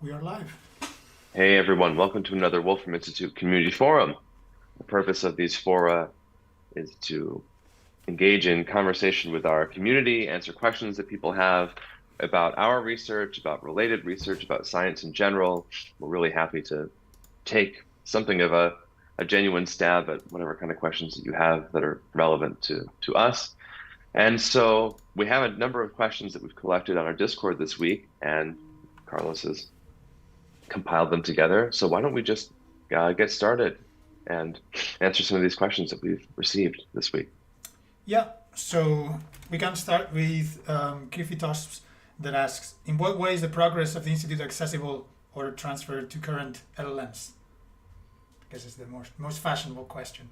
We are live. Hey everyone, welcome to another Wolfram Institute Community Forum. The purpose of these fora is to engage in conversation with our community, answer questions that people have about our research, about related research, about science in general. We're really happy to take something of a genuine stab at whatever kind of questions that you have that are relevant to us. And so we have a number of questions that we've collected on our Discord this week, and Carlos has compiled them together. So why don't we just get started and answer some of these questions that we've received this week? Yeah, so we can start with Griffithos that asks, in what way is the progress of the Institute accessible or transferred to current LLMs? Because it's the most fashionable question.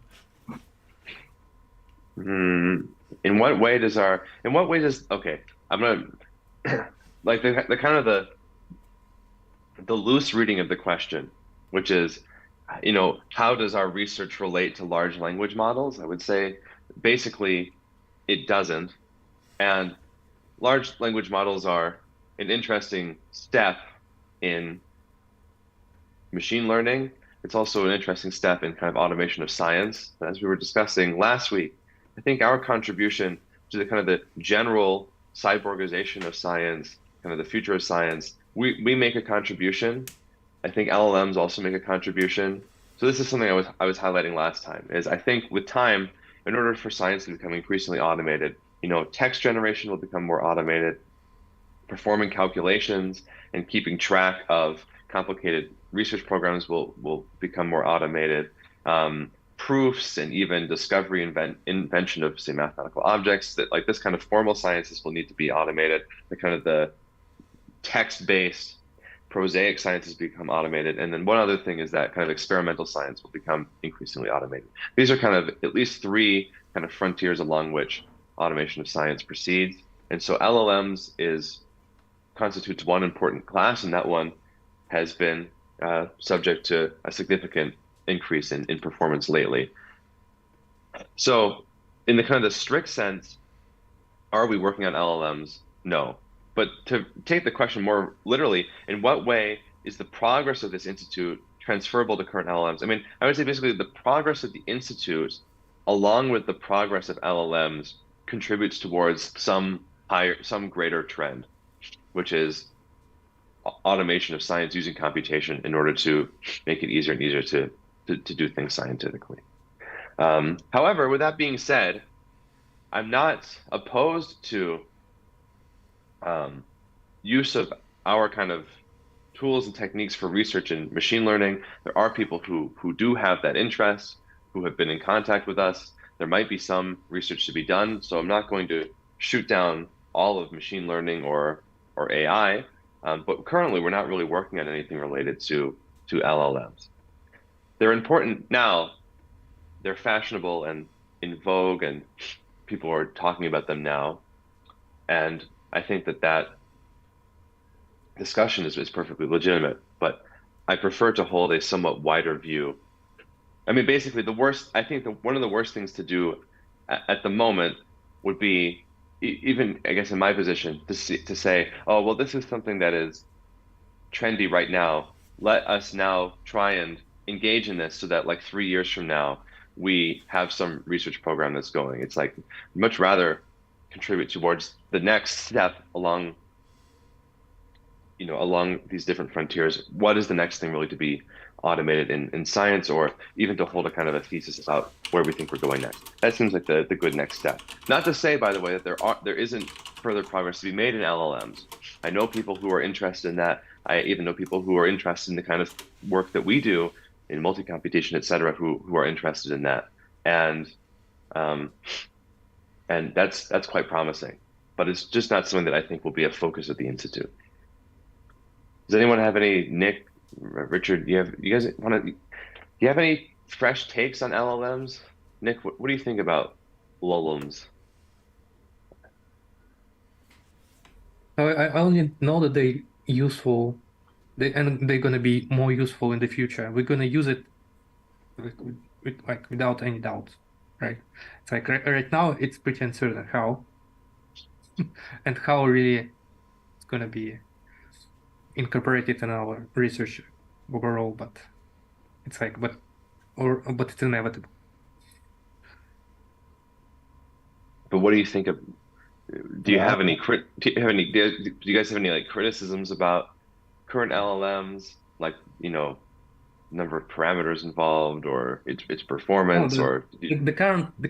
Hmm. In what way does, okay, I'm gonna, like the kind of the loose reading of the question, which is, how does our research relate to large language models? I would say basically it doesn't. And large language models are an interesting step in machine learning. It's also an interesting step in kind of automation of science. As we were discussing last week, I think our contribution to the kind of the general cyborgization of science, kind of the future of science, we make a contribution. I think LLMs also make a contribution. So this is something I was highlighting last time, is I think with time, in order for science to become increasingly automated, text generation will become more automated, performing calculations and keeping track of complicated research programs will become more automated. Proofs and even discovery invention of say mathematical objects that like this kind of formal sciences will need to be automated. The kind of the text-based prosaic sciences become automated. And then one other thing is that kind of experimental science will become increasingly automated. These are kind of at least three kind of frontiers along which automation of science proceeds. And so LLMs is constitutes one important class, and that one has been subject to a significant increase in performance lately. So, in the kind of the strict sense, are we working on LLMs? No. But to take the question more literally, in what way is the progress of this institute transferable to current LLMs? I mean, I would say basically the progress of the institute, along with the progress of LLMs, contributes towards some greater trend, which is automation of science using computation in order to make it easier and easier to do things scientifically. However, with that being said, I'm not opposed to um, use of our kind of tools and techniques for research in machine learning. There are people who do have that interest, who have been in contact with us. There might be some research to be done, so I'm not going to shoot down all of machine learning or AI. But currently, we're not really working on anything related to LLMs. They're important now. They're fashionable and in vogue, and people are talking about them now. And I think that discussion is perfectly legitimate, but I prefer to hold a somewhat wider view. I mean, basically, I think one of the worst things to do at the moment would be, even, I guess, in my position, to say, oh, well, this is something that is trendy right now. Let us now try and engage in this so that, like, 3 years from now, we have some research program that's going. It's like much rather contribute towards the next step along these different frontiers. What is the next thing really to be automated in science, or even to hold a kind of a thesis about where we think we're going next? That seems like the good next step. Not to say, by the way, that there isn't further progress to be made in LLMs. I know people who are interested in that. I even know people who are interested in the kind of work that we do in multi-computation, et cetera, who are interested in that. And um, and that's quite promising. But it's just not something that I think will be a focus of the Institute. Does anyone have any, Nick, Richard, you guys do you have any fresh takes on LLMs? Nick, what do you think about LLMs? I only know that they're useful, and they're gonna be more useful in the future. We're gonna use it like without any doubt, right? It's like right now it's pretty uncertain how and how really it's gonna be incorporate it in our research overall, but it's like, but it's inevitable. But what do you think of? Do you have any do you guys have any like criticisms about current LLMs, like number of parameters involved or its No, performance or the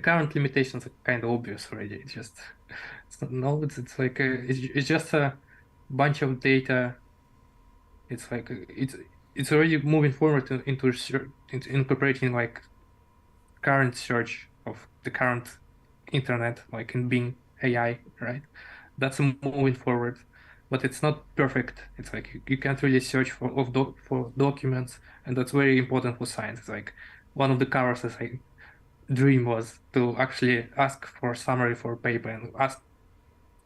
current limitations are kind of obvious already. It's just it's not, no, it's like it's just a bunch of data. It's like it's already moving forward into incorporating like current search of the current internet, like in Bing AI, right? That's moving forward, but it's not perfect. It's like you can't really search for documents, and that's very important for science. It's like one of the covers as I dream was to actually ask for a summary for a paper and ask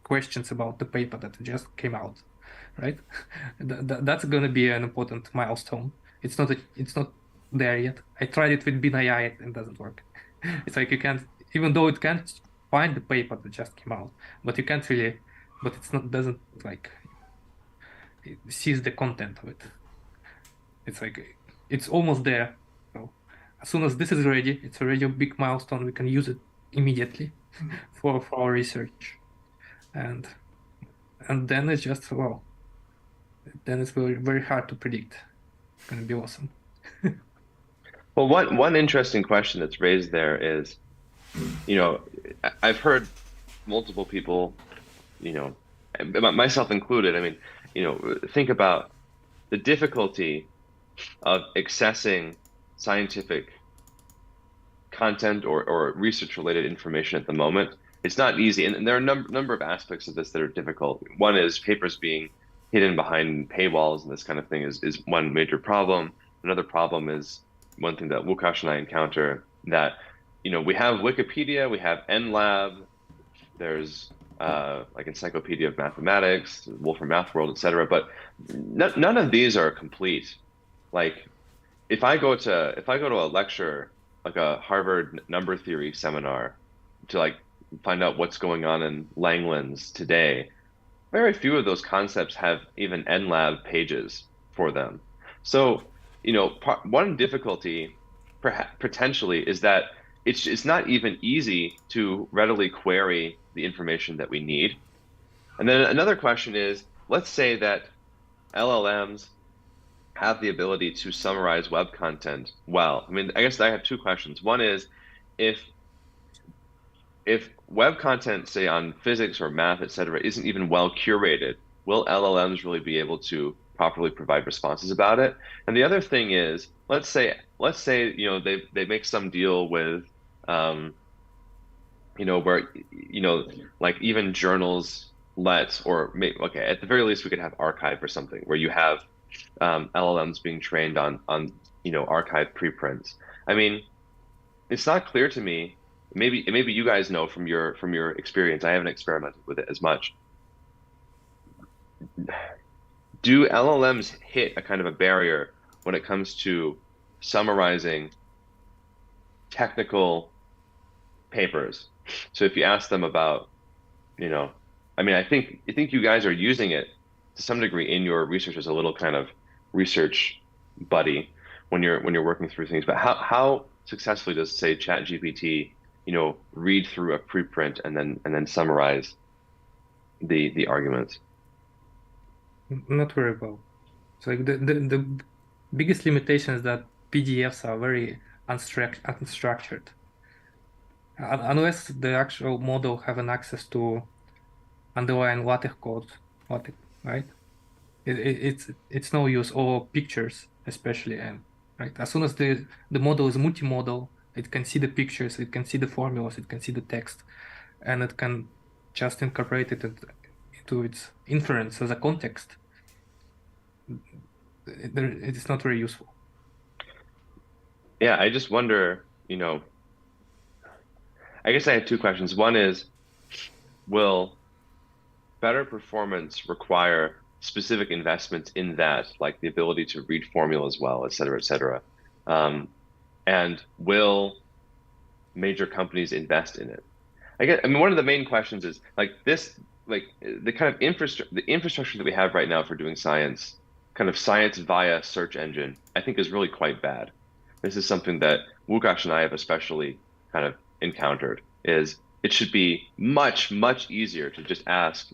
questions about the paper that just came out, right? That's going to be an important milestone. It's not there yet. I tried it with BinAI, it doesn't work. It's like you can't, even though it can't find the paper that just came out, but you can't really, but it's not doesn't like it sees the content of it. It's like it's almost there. So as soon as this is ready, it's already a big milestone. We can use it immediately for our research, and then it's just well, then it's very very hard to predict. It's gonna be awesome. well, one interesting question that's raised there is, I've heard multiple people, myself included. I mean, think about the difficulty of accessing scientific content or research related information at the moment. It's not easy, and there are a number of aspects of this that are difficult. One is papers being hidden behind paywalls and this kind of thing is one major problem. Another problem is one thing that Łukasz and I encounter that we have Wikipedia, we have NLab, there's like Encyclopedia of Mathematics, Wolfram Math World, etc. But none of these are complete. Like if I go to a lecture, like a Harvard number theory seminar, to like find out what's going on in Langlands today, very few of those concepts have even NLab pages for them. So, one difficulty potentially is that it's not even easy to readily query the information that we need. And then another question is, let's say that LLMs have the ability to summarize web content well. I mean, I guess I have two questions. One is, if web content, say on physics or math, et cetera, isn't even well curated, will LLMs really be able to properly provide responses about it? And the other thing is, let's say they make some deal with where like even journals okay, at the very least we could have archive or something where you have LLMs being trained on archive preprints. I mean, it's not clear to me. Maybe you guys know from your experience. I haven't experimented with it as much. Do LLMs hit a kind of a barrier when it comes to summarizing technical papers? So if you ask them about, I mean, I think you guys are using it to some degree in your research as a little kind of research buddy when you're working through things. But how successfully does, say, ChatGPT, read through a preprint and then summarize the arguments? Not very well. So like the biggest limitation is that PDFs are very unstructured. Unless the actual model have an access to underlying LaTeX code, right? It's no use, or pictures especially, and right as soon as the model is multimodal, it can see the pictures, it can see the formulas, it can see the text, and it can just incorporate it into its inference as a context. It is not very useful. Yeah, I just wonder, I guess I have two questions. One is, will better performance require specific investments in that, like the ability to read formulas well, et cetera, et cetera? And will major companies invest in it? I mean, one of the main questions is like this, like the kind of infrastructure that we have right now for doing science kind of science via search engine, I think is really quite bad. This is something that Łukasz and I have especially kind of encountered, is it should be much, much easier to just ask,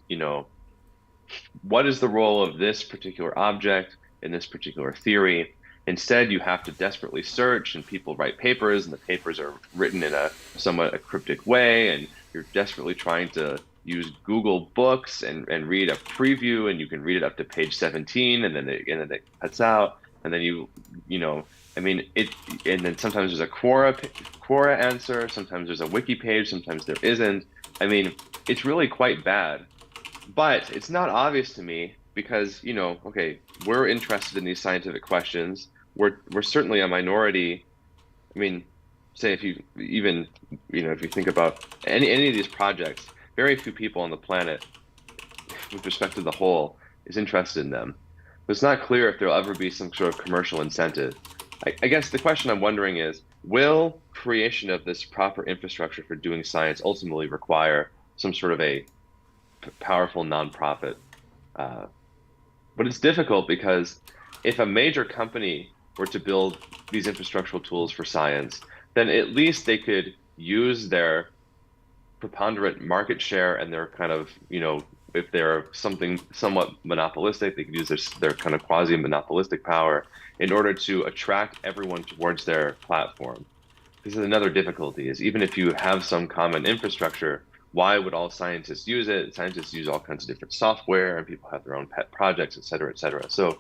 what is the role of this particular object in this particular theory? Instead, you have to desperately search, and people write papers, and the papers are written in a somewhat a cryptic way, and you're desperately trying to use Google Books and read a preview, and you can read it up to page 17, and then it cuts out, and then and then sometimes there's a Quora answer, sometimes there's a wiki page, sometimes there isn't. I mean, it's really quite bad. But it's not obvious to me because, okay, we're interested in these scientific questions. We're certainly a minority. I mean, say if you even, if you think about any of these projects, very few people on the planet, with respect to the whole, is interested in them. But it's not clear if there'll ever be some sort of commercial incentive. I guess the question I'm wondering is, will creation of this proper infrastructure for doing science ultimately require some sort of a powerful nonprofit? But it's difficult because if a major company were to build these infrastructural tools for science, then at least they could use their preponderant market share and their kind of, if they're something somewhat monopolistic, they could use their kind of quasi-monopolistic power in order to attract everyone towards their platform. This is another difficulty, is even if you have some common infrastructure, why would all scientists use it? Scientists use all kinds of different software, and people have their own pet projects, et cetera, et cetera. So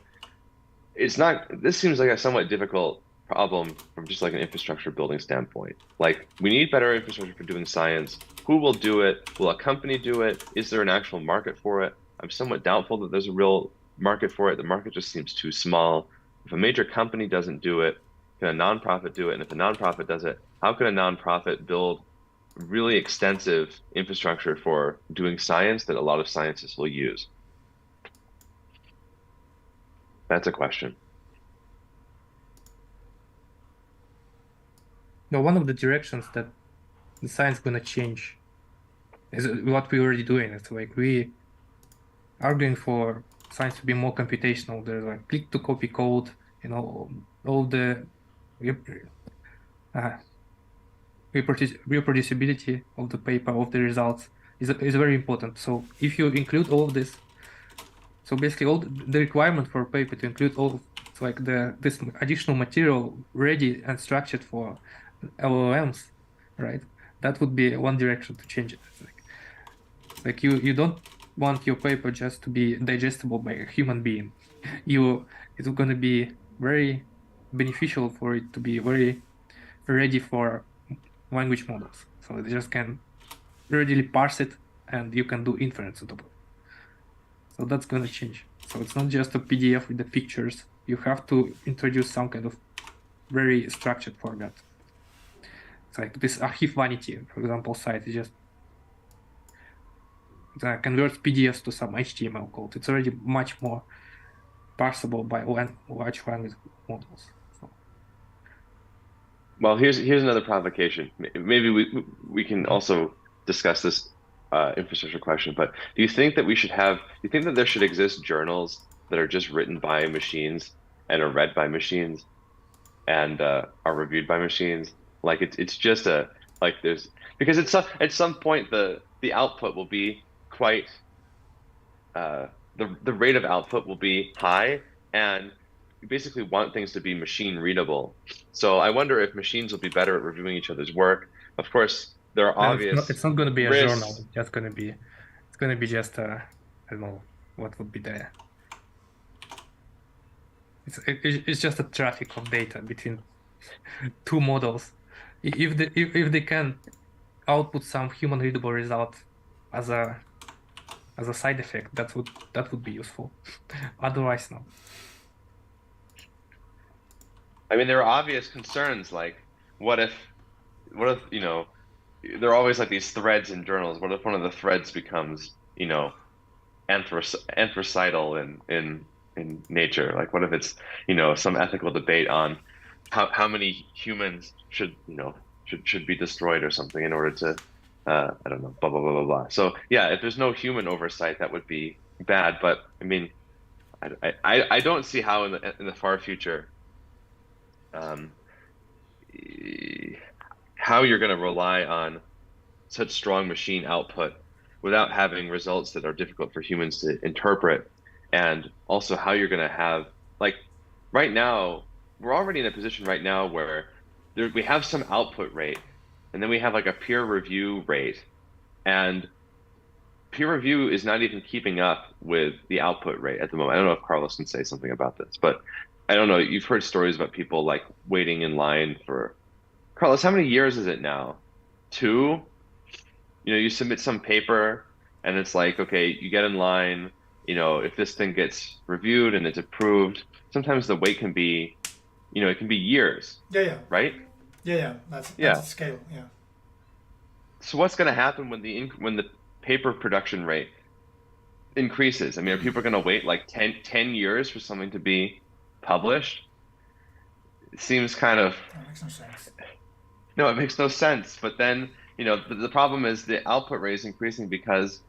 this seems like a somewhat difficult problem from just like an infrastructure building standpoint. Like, we need better infrastructure for doing science. Who will do it? Will a company do it? Is there an actual market for it? I'm somewhat doubtful that there's a real market for it. The market just seems too small. If a major company doesn't do it, can a nonprofit do it? And if a nonprofit does it, how can a nonprofit build really extensive infrastructure for doing science that a lot of scientists will use? That's a question. Now, one of the directions that the science is gonna change is what we're already doing. It's like we are arguing for science to be more computational. There's like click to copy code, all the reproducibility of the paper, of the results is very important. So if you include all of this, so basically all the requirement for a paper to include all like this additional material ready and structured for LLMs, right? That would be one direction to change it. It's like you don't want your paper just to be digestible by a human being. It's going to be very beneficial for it to be very ready for language models. So they just can readily parse it, and you can do inference on top of it. So that's going to change. So it's not just a PDF with the pictures. You have to introduce some kind of very structured format. It's like this Archive Vanity, for example, site is just converts PDFs to some HTML code. It's already much more parsable by large language models. So. Well, here's another provocation. Maybe we can also discuss this infrastructure question. But do you think that there should exist journals that are just written by machines and are read by machines and are reviewed by machines? Like it's just because at some point the output will be quite the rate of output will be high, and you basically want things to be machine readable. So I wonder if machines will be better at reviewing each other's work. Of course, there are obvious. It's not going to be risks. A journal. It's going to be just I don't know what would be there. It's just a traffic of data between two models. If they can output some human readable result as a side effect, that would be useful. Otherwise, no. I mean, there are obvious concerns, like what if there are always like these threads in journals. What if one of the threads becomes anthracidal in nature? Like, what if it's some ethical debate on how many humans should be destroyed or something in order to I don't know, blah blah blah blah blah. So yeah, if there's no human oversight, that would be bad. But I mean, I don't see how in the far future, um, how you're going to rely on such strong machine output without having results that are difficult for humans to interpret, and also how you're going to have, like, right now we're already in a position right now where we have some output rate, and then we have like a peer review rate, and peer review is not even keeping up with the output rate at the moment. I don't know if Carlos can say something about this, but I don't know. You've heard stories about people like waiting in line for, Carlos, how many years is it now? 2? You submit some paper and it's like, okay, you get in line, if this thing gets reviewed and it's approved, sometimes the wait can be, it can be years, Yeah. right? Yeah. That's Yeah. a scale. Yeah. So what's going to happen when the paper production rate increases? I mean, are people going to wait like 10 years for something to be published? It seems kind of, That makes no sense. no, it makes no sense. But then, the problem is the output rate is increasing because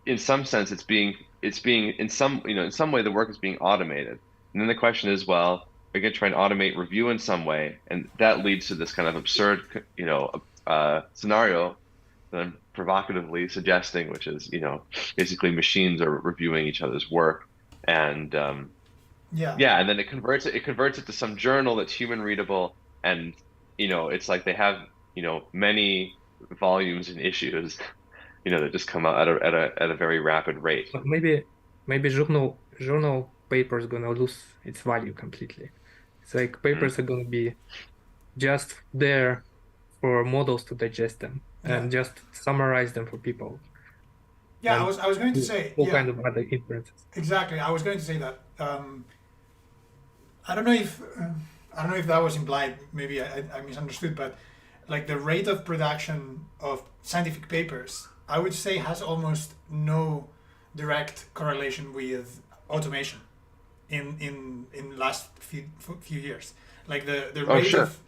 in some sense it's being in some way the work is being automated. And then the question is, well, are you going to try and automate review in some way? And that leads to this kind of absurd, scenario that I'm provocatively suggesting, which is, basically machines are reviewing each other's work, and and then it converts it to some journal that's human readable, and it's like they have many volumes and issues, that just come out at a very rapid rate. But maybe journal paper is gonna lose its value completely. It's like papers are gonna be just there for models to digest them and just summarize them for people. Yeah, And I was going to say all kind of other inferences. exactly. I was going to say that. I don't know if that was implied. Maybe I misunderstood, but like the rate of production of scientific papers, I would say has almost no direct correlation with automation in last few years. Like the rate sure. of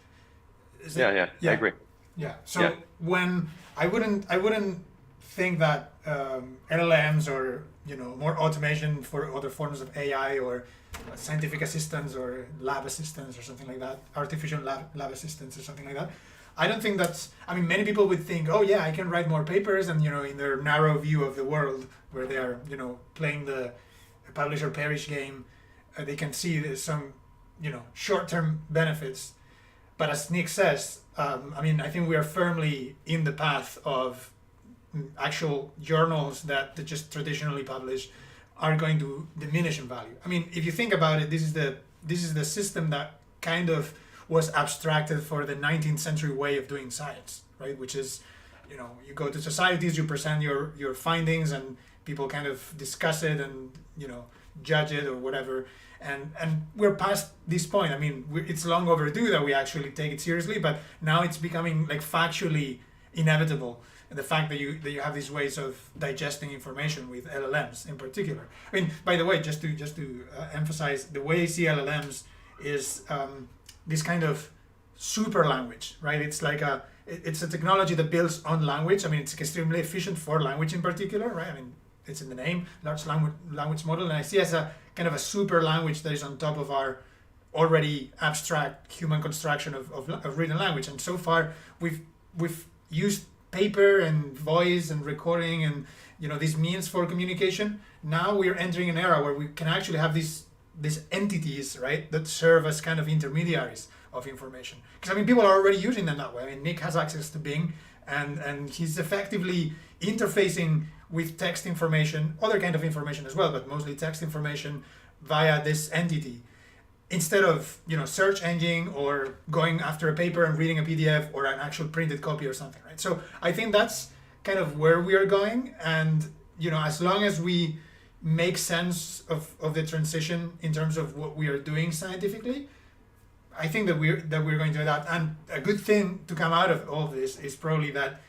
I agree. Yeah. So Yeah. when I wouldn't think that LLMs or more automation for other forms of AI or scientific assistants or lab assistants or something like that, artificial lab assistants or something like that. I don't think that's. I mean, many people would think, oh yeah, I can write more papers, and in their narrow view of the world, where they are playing the publish or perish game, they can see there's some short-term benefits. But as Nick says, I mean, I think we are firmly in the path of actual journals that just traditionally publish are going to diminish in value. I mean, if you think about it, this is the system that kind of was abstracted for the 19th century way of doing science, right? Which is, you go to societies, you present your findings, and people kind of discuss it and judge it or whatever. And we're past this point. I mean, it's long overdue that we actually take it seriously, but now it's becoming like factually inevitable. And the fact that you have these ways of digesting information with LLMs in particular. I mean, by the way, just to emphasize, the way I see LLMs is this kind of super language, right? It's like it's a technology that builds on language. I mean, it's extremely efficient for language in particular, right? I mean, it's in the name, large language model, and I see it as a kind of a super language that is on top of our already abstract human construction of written language. And so far, we've used paper and voice and recording and these means for communication. Now we're entering an era where we can actually have these entities, right, that serve as kind of intermediaries of information. Because I mean, people are already using them that way. I mean, Nick has access to Bing, and he's effectively interfacing with text information, other kind of information as well, but mostly text information via this entity, instead of search engine or going after a paper and reading a PDF or an actual printed copy or something, right? So I think that's kind of where we are going, and as long as we make sense of the transition in terms of what we are doing scientifically, I think that we're going to adapt. And a good thing to come out of all of this is probably that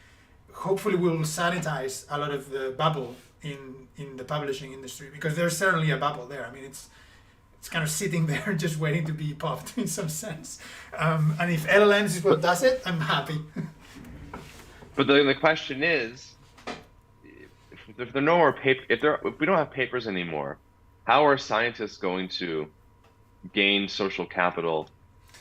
hopefully we'll sanitize a lot of the bubble in the publishing industry, because there's certainly a bubble there. I mean, it's kind of sitting there just waiting to be popped in some sense. And if LLMs is what does it, I'm happy. But the question is, if there are no more paper, if we don't have papers anymore, how are scientists going to gain social capital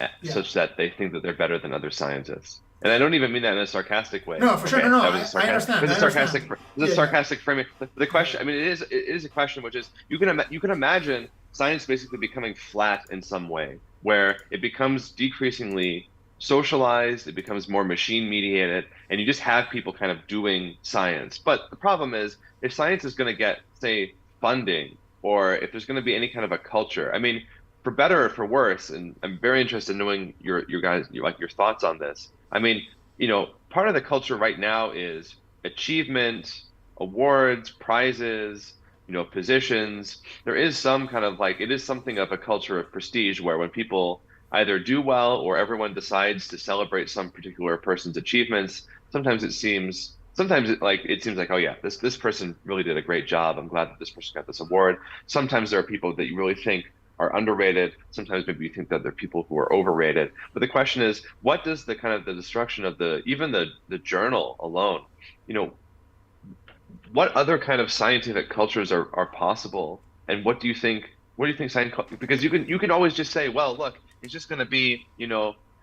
Yeah. such that they think that they're better than other scientists? And I don't even mean that in a sarcastic way. No, for sure. Okay, No, that was a I understand. There's I a sarcastic, understand. there's a Yeah, yeah. sarcastic framing. The question, I mean, it is a question which is you can imagine science basically becoming flat in some way, where it becomes decreasingly socialized, it becomes more machine mediated, and you just have people kind of doing science. But the problem is, if science is going to get, say, funding, or if there's going to be any kind of a culture, I mean, for better or for worse, and I'm very interested in knowing your guys, your thoughts on this. I mean, part of the culture right now is achievement, awards, prizes, positions. There is some kind of it is something of a culture of prestige where when people either do well or everyone decides to celebrate some particular person's achievements, sometimes it seems like, oh yeah, this person really did a great job. I'm glad that this person got this award. Sometimes there are people that you really think are underrated. Sometimes maybe you think that there are people who are overrated. But the question is, what does the kind of the destruction of even the journal alone, what other kind of scientific cultures are possible? And what do you think science, because you can always just say, well, look, it's just going to be,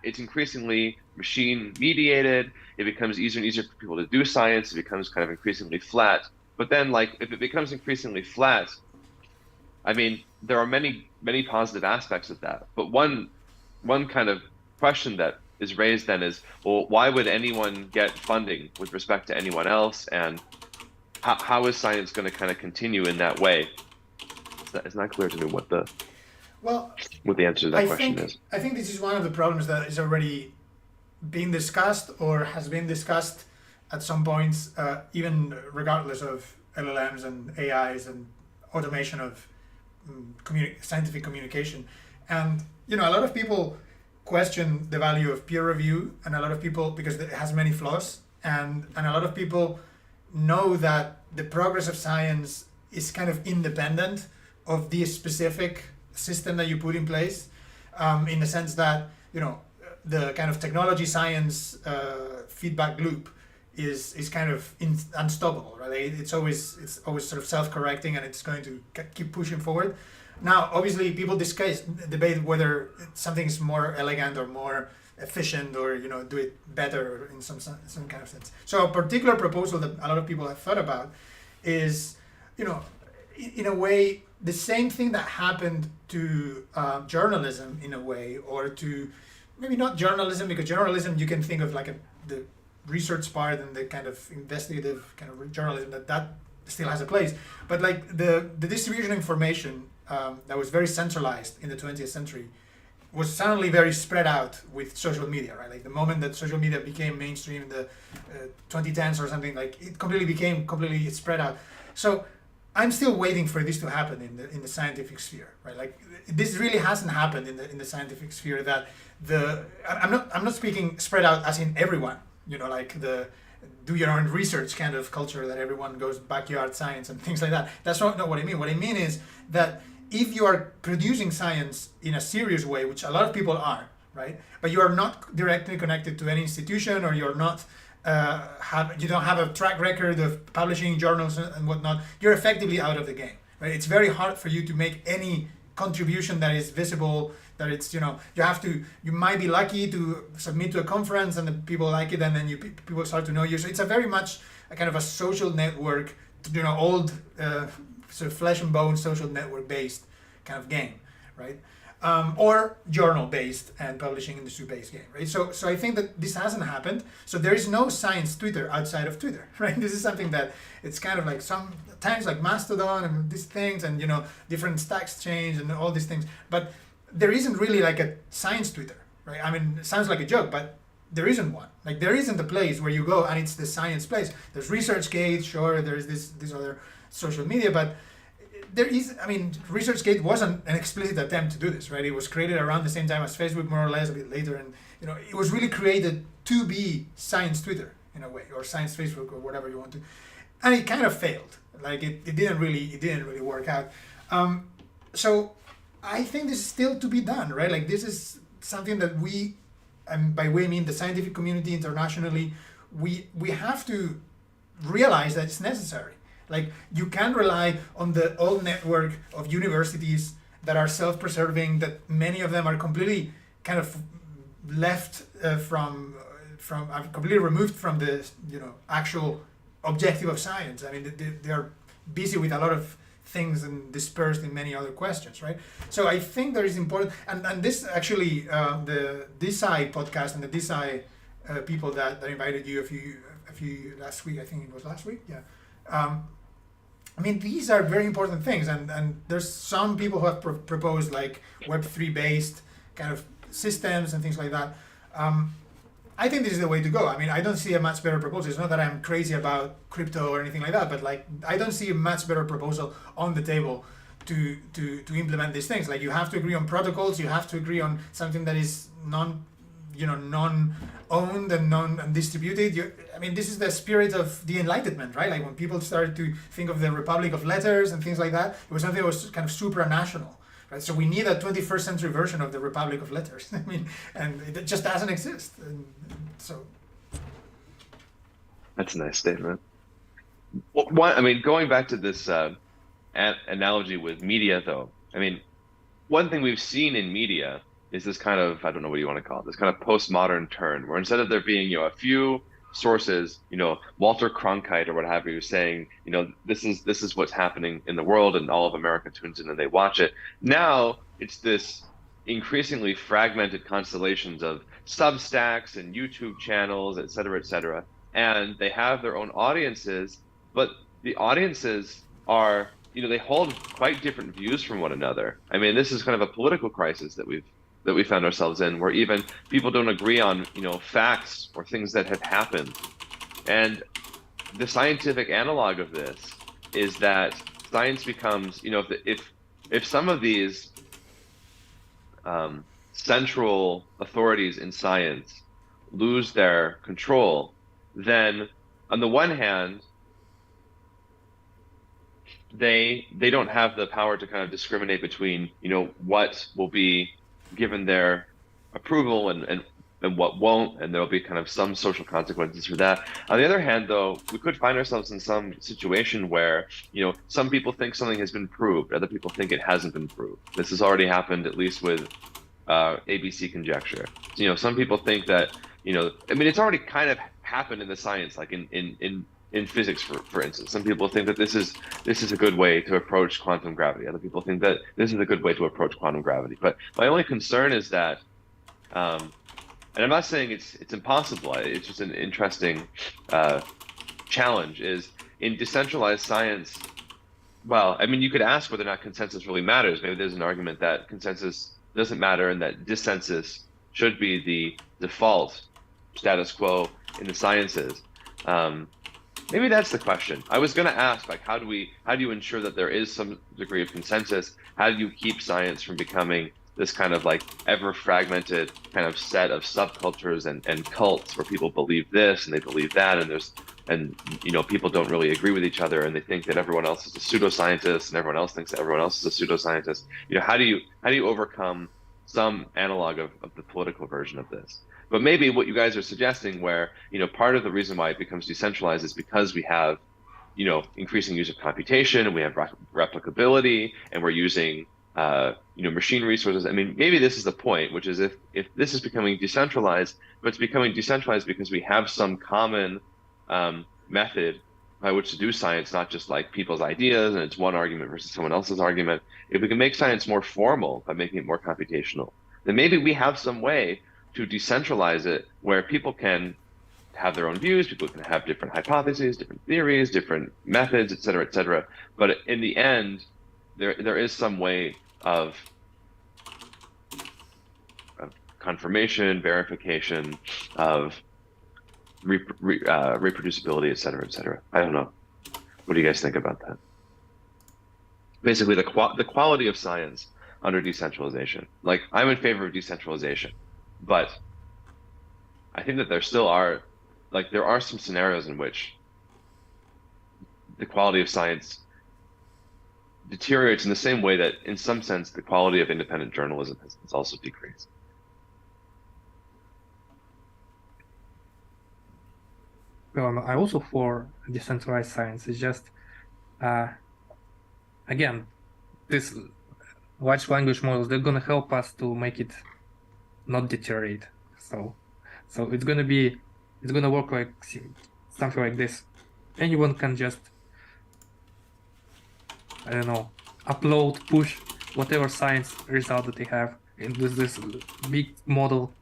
it's increasingly machine mediated. It becomes easier and easier for people to do science. It becomes kind of increasingly flat. But then if it becomes increasingly flat, I mean, there are many, many positive aspects of that. But one kind of question that is raised then is, well, why would anyone get funding with respect to anyone else? And how is science going to kind of continue in that way? It's not clear to me what the answer to that question is. I think this is one of the problems that is already being discussed or has been discussed at some points, even regardless of LLMs and AIs and automation of scientific communication. And a lot of people question the value of peer review, and a lot of people, because it has many flaws, and a lot of people know that the progress of science is kind of independent of the specific system that you put in place, in the sense that the kind of technology science feedback loop is kind of unstoppable, right? It's always sort of self-correcting, and it's going to keep pushing forward. Now, obviously, people debate whether something is more elegant or more efficient, or do it better in some kind of sense. So a particular proposal that a lot of people have thought about is, in a way, the same thing that happened to journalism in a way, or to maybe not journalism, because journalism you can think of like the research part and the kind of investigative kind of journalism that still has a place, but like the distribution of information that was very centralized in the 20th century was suddenly very spread out with social media, right? Like the moment that social media became mainstream in the 2010s or something, like it became completely spread out. So I'm still waiting for this to happen in the scientific sphere, right? Like this really hasn't happened in the scientific sphere. That I'm not speaking spread out as in everyone, like the do your own research kind of culture that everyone goes backyard science and things like that. That's not what I mean. What I mean is that if you are producing science in a serious way, which a lot of people are, right? But you are not directly connected to any institution, or you're not you don't have a track record of publishing journals and whatnot, you're effectively out of the game, right? It's very hard for you to make any contribution that is visible, that it's, you might be lucky to submit to a conference and the people like it, and then people start to know you. So it's a very much a kind of a social network, old sort of flesh and bone social network based kind of game, right? Or journal based and publishing industry based game, right? So I think that this hasn't happened. So there is no science Twitter outside of Twitter, right? This is something that it's kind of like sometimes like Mastodon and these things, and different stacks change and all these things, but there isn't really like a science Twitter, right? I mean, it sounds like a joke, but there isn't one. Like there isn't a place where you go and it's the science place. There's ResearchGate, sure, there's this other social media, but ResearchGate wasn't an explicit attempt to do this, right? It was created around the same time as Facebook, more or less, a bit later, and it was really created to be science Twitter in a way, or science Facebook, or whatever you want to, and it kind of failed. Like it didn't really work out. So I think this is still to be done, right? Like this is something that we, and by we I mean the scientific community internationally, we have to realize that it's necessary. Like, you can rely on the old network of universities that are self-preserving, that many of them are completely kind of left completely removed from the actual objective of science. I mean, they are busy with a lot of things and dispersed in many other questions, right? So I think there is important, and this actually the DSI podcast and the DSI people that invited you a few last week, I think it was last week, yeah. I mean, these are very important things, and there's some people who have proposed like Web3 based kind of systems and things like that. I think this is the way to go. I mean, I don't see a much better proposal. It's not that I'm crazy about crypto or anything like that, but like, I don't see a much better proposal on the table to implement these things. Like, you have to agree on protocols. You have to agree on something that is non-owned and non-distributed. I mean, this is the spirit of the Enlightenment, right? Like, when people started to think of the Republic of Letters and things like that, it was something that was kind of supranational. Right, so we need a 21st century version of the Republic of Letters. I mean, and it just doesn't exist. And so that's a nice statement. Well, I mean, going back to this analogy with media, though, I mean, one thing we've seen in media is this kind of, I don't know what you want to call it, this kind of postmodern turn, where instead of there being, a few sources, Walter Cronkite or what have you, saying, this is what's happening in the world, and all of America tunes in and they watch it. Now it's this increasingly fragmented constellations of Substacks and YouTube channels, et cetera, and they have their own audiences, but the audiences are, they hold quite different views from one another. I mean, this is kind of a political crisis that we found ourselves in, where even people don't agree on, facts or things that have happened. And the scientific analog of this is that science becomes, if some of these central authorities in science lose their control, then on the one hand, they don't have the power to kind of discriminate between, what will be given their approval and what won't, and there'll be kind of some social consequences for that. On the other hand, though, we could find ourselves in some situation where, some people think something has been proved, other people think it hasn't been proved. This has already happened, at least with ABC conjecture. So, some people think that, I mean, it's already kind of happened in the science, like in physics, for instance. Some people think that this is a good way to approach quantum gravity. Other people think that this is a good way to approach quantum gravity. But my only concern is that, and I'm not saying it's impossible, it's just an interesting challenge, is in decentralized science. Well, I mean, you could ask whether or not consensus really matters. Maybe there's an argument that consensus doesn't matter and that dissensus should be the default status quo in the sciences. Maybe that's the question. I was going to ask, like, how do you ensure that there is some degree of consensus? How do you keep science from becoming this kind of like ever fragmented kind of set of subcultures and cults where people believe this and they believe that, and people don't really agree with each other, and they think that everyone else is a pseudoscientist and everyone else thinks that everyone else is a pseudoscientist. How do you overcome some analog of the political version of this? But maybe what you guys are suggesting, where, part of the reason why it becomes decentralized is because we have, increasing use of computation, and we have replicability, and we're using, machine resources. I mean, maybe this is the point, which is if this is becoming decentralized, but it's becoming decentralized because we have some common method by which to do science, not just like people's ideas, and it's one argument versus someone else's argument. If we can make science more formal by making it more computational, then maybe we have some way to decentralize it where people can have their own views, people can have different hypotheses, different theories, different methods, et cetera, but in the end, there is some way of confirmation, verification, of reproducibility, et cetera. I don't know. What do you guys think about that? Basically, the quality of science under decentralization. Like, I'm in favor of decentralization, but I think that there are some scenarios in which the quality of science deteriorates in the same way that, in some sense, the quality of independent journalism has also decreased. Well, I'm also for decentralized science. It's just Again, this large language models, they're gonna help us to make it not deteriorate. So it's gonna work like something like this. Anyone can just, I don't know, upload, push whatever science result that they have into this big model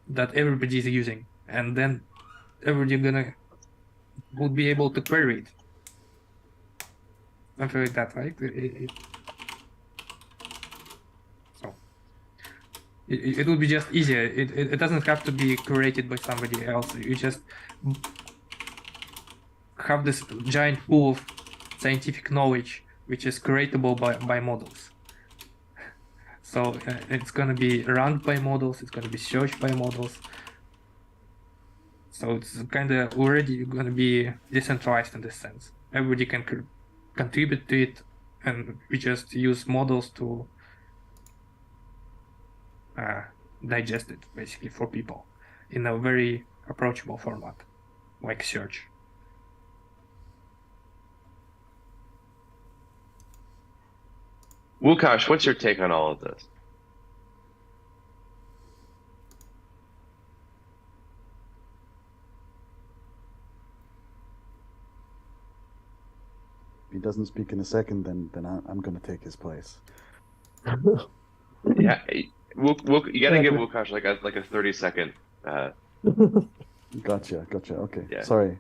that everybody is using, and then everybody would be able to query it. Something like that, right? So it would be just easier. It doesn't have to be created by somebody else. You just have this giant pool of scientific knowledge which is creatable by models. So it's gonna be run by models, it's gonna be searched by models. So it's kind of already gonna be decentralized in this sense. Everybody can contribute to it, and we just use models to digest it basically for people in a very approachable format, like search. Łukasz, what's your take on all of this? If he doesn't speak in a second, then I'm going to take his place. Yeah, you gotta give Łukasz like a 30-second Gotcha. Okay. Yeah. Sorry.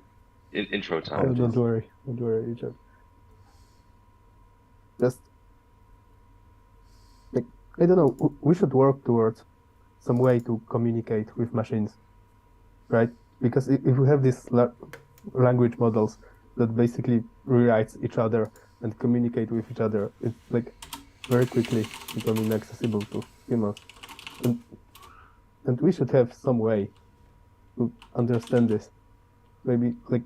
intro time. Oh, don't worry, Richard. Just like, I don't know. We should work towards some way to communicate with machines, right? Because if we have these language models that basically rewrites each other and communicate with each other, it's like very quickly becoming inaccessible to humans, and we should have some way to understand this. Maybe like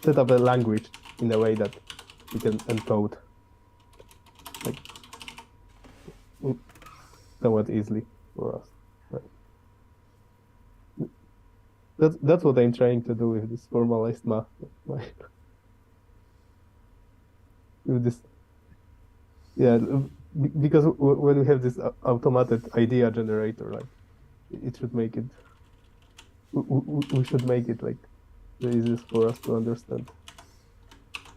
set up a language in a way that we can encode like somewhat easily for us. Right? That's what I'm trying to do with this formalized math. With this, yeah, because when we have this automated idea generator, like it should make it. We should make it like the easiest for us to understand.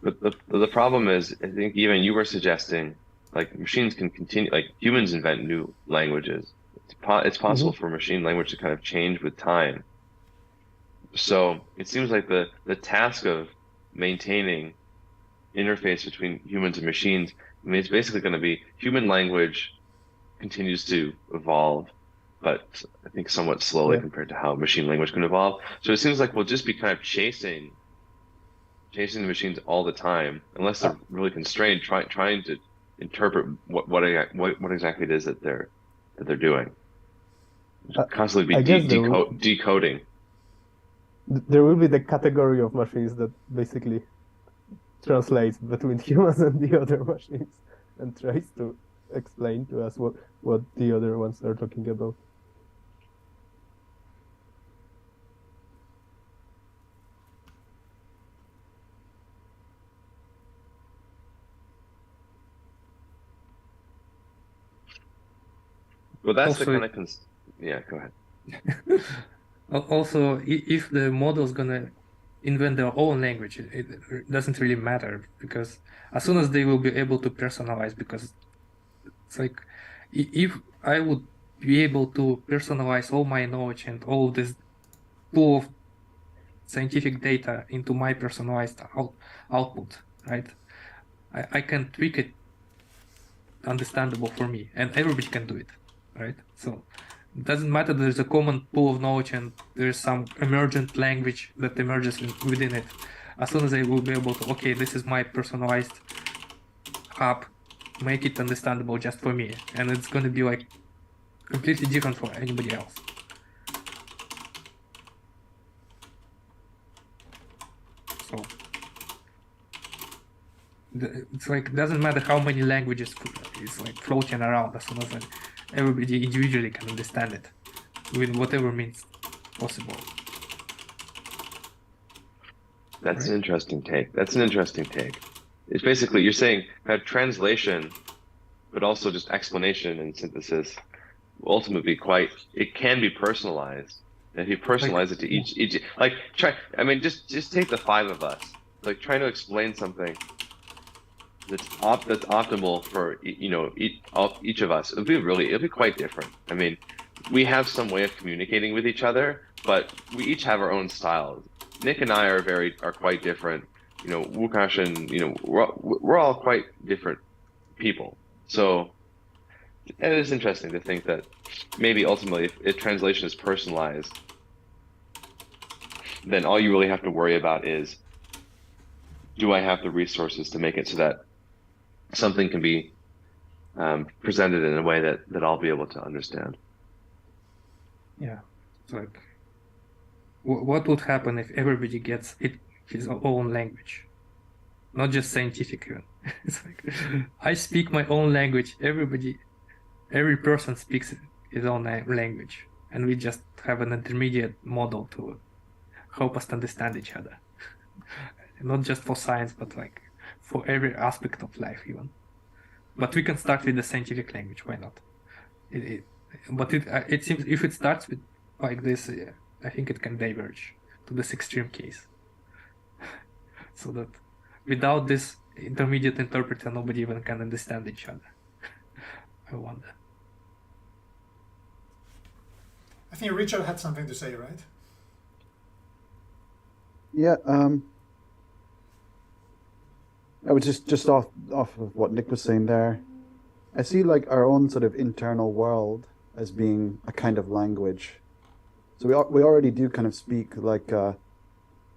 But the problem is, I think even you were suggesting, like machines can continue, like humans invent new languages. It's possible for machine language to kind of change with time. So it seems like the task of maintaining interface between humans and machines, I mean, it's basically going to be human language continues to evolve, but I think somewhat slowly compared to how machine language can evolve. So it seems like we'll just be kind of chasing the machines all the time, unless they're really constrained, trying to interpret what exactly it is that they're doing. Constantly be decoding. There will be the category of machines that basically translates between humans and the other machines and tries to explain to us what the other ones are talking about. Well, that's Also, the kind of yeah, go ahead. Also, if the model is gonna invent their own language, it doesn't really matter, because as soon as they will be able to personalize, because it's like if I would be able to personalize all my knowledge and all this pool of scientific data into my personalized output, right? I can tweak it understandable for me, and everybody can do it, right? So it doesn't matter that there's a common pool of knowledge and there's some emergent language that emerges within it. As soon as I will be able to, okay, this is my personalized hub, make it understandable just for me, and it's going to be like completely different for anybody else. So it's like, it doesn't matter how many languages is like floating around, as soon as everybody individually can understand it with whatever means possible. That's an interesting take. it's basically you're saying kind of translation, but also just explanation and synthesis will ultimately be it can be personalized. And if you Like, personalize it to each like I mean just take the five of us. Like trying to explain something that's optimal for each of us. It'll be quite different. I mean, we have some way of communicating with each other, but we each have our own styles. Nick and I are quite different. Wukash and we're all quite different people. So it is interesting to think that maybe ultimately if translation is personalized, then all you really have to worry about is, do I have the resources to make it so that something can be presented in a way that I'll be able to understand. yeah, it's like, what would happen if everybody gets his own language, not just scientific even. It's like, I speak my own language. Every person speaks his own language, and we just have an intermediate model to help us understand each other. Not just for science, but like for every aspect of life even. But we can start with the scientific language. Why not? It seems if it starts with like this, I think it can diverge to this extreme case. So that without this intermediate interpreter, nobody even can understand each other. I wonder. I think Richard had something to say, right? Yeah. I was just off of what Nick was saying there. I see like our own sort of internal world as being a kind of language. So we already do kind of speak like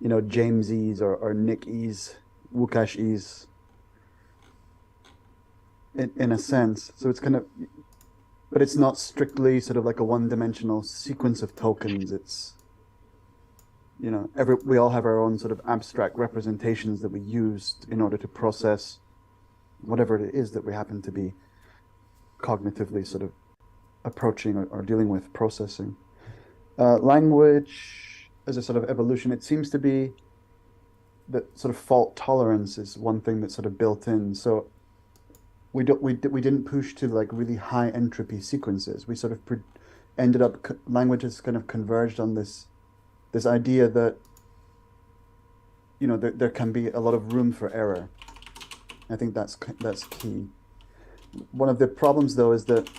Jamesese or Nickese, Wukashese in a sense. So it's kind of, but it's not strictly sort of like a one-dimensional sequence of tokens. It's we all have our own sort of abstract representations that we use in order to process whatever it is that we happen to be cognitively sort of approaching or dealing with processing. Language as a sort of evolution, it seems to be that sort of fault tolerance is one thing that's sort of built in. So we didn't push to like really high entropy sequences. We sort of ended up languages kind of converged on this idea that there can be a lot of room for error. I think that's key. One of the problems though is that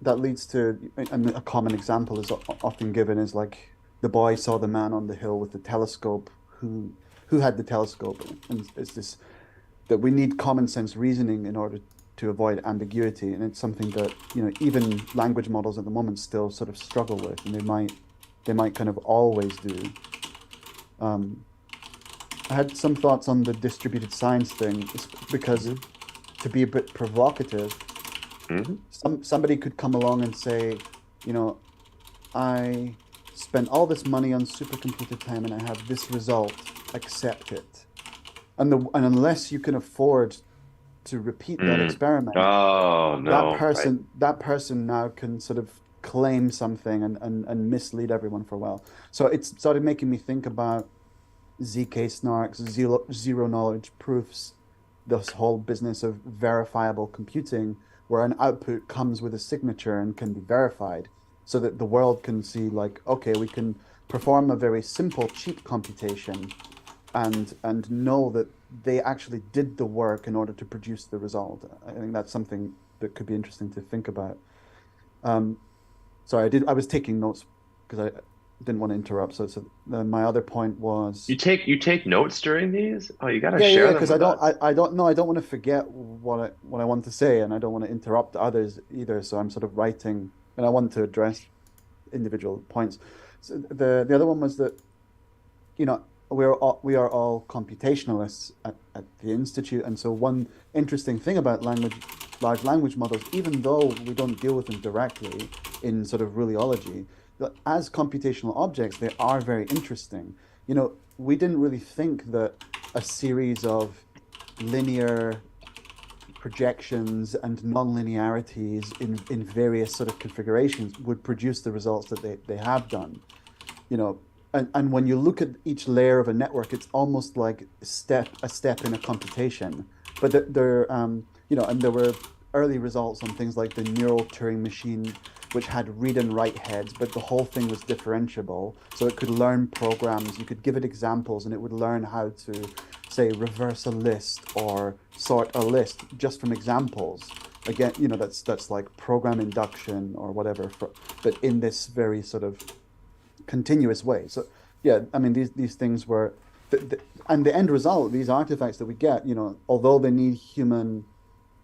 leads to, and a common example is often given is like the boy saw the man on the hill with the telescope. Who had the telescope? And it's this that we need common sense reasoning in order to avoid ambiguity, and it's something that even language models at the moment still sort of struggle with, and they might kind of always do. I had some thoughts on the distributed science thing, because to be a bit provocative, somebody could come along and say, I spent all this money on supercomputer time and I have this result, accept it. And unless you can afford to repeat that experiment, oh no, that person now can sort of claim something and mislead everyone for a while. So it started making me think about ZK snarks, zero knowledge proofs, this whole business of verifiable computing, where an output comes with a signature and can be verified, so that the world can see like, okay, we can perform a very simple, cheap computation and know that they actually did the work in order to produce the result. I think that's something that could be interesting to think about. Sorry, I was taking notes because I didn't want to interrupt. So my other point was, you take notes during these? Oh, you gotta them share because I don't want to forget what I want to say, and I don't want to interrupt others either. So I'm sort of writing, and I want to address individual points. So the other one was that, we are all computationalists at the Institute, and so one interesting thing about large language models, even though we don't deal with them directly in sort of Ruliology, that as computational objects, they are very interesting. We didn't really think that a series of linear projections and non-linearities in various sort of configurations would produce the results that they have done. and when you look at each layer of a network, it's almost like a step in a computation. But there, you know, and there were early results on things like the neural Turing machine, which had read and write heads, but the whole thing was differentiable. So it could learn programs. You could give it examples, and it would learn how to, say, reverse a list or sort a list just from examples. Again, you know, that's like program induction or whatever, but in this very sort of continuous way. So yeah, I mean, these things were, and the end result, these artifacts that we get, you know, although they need human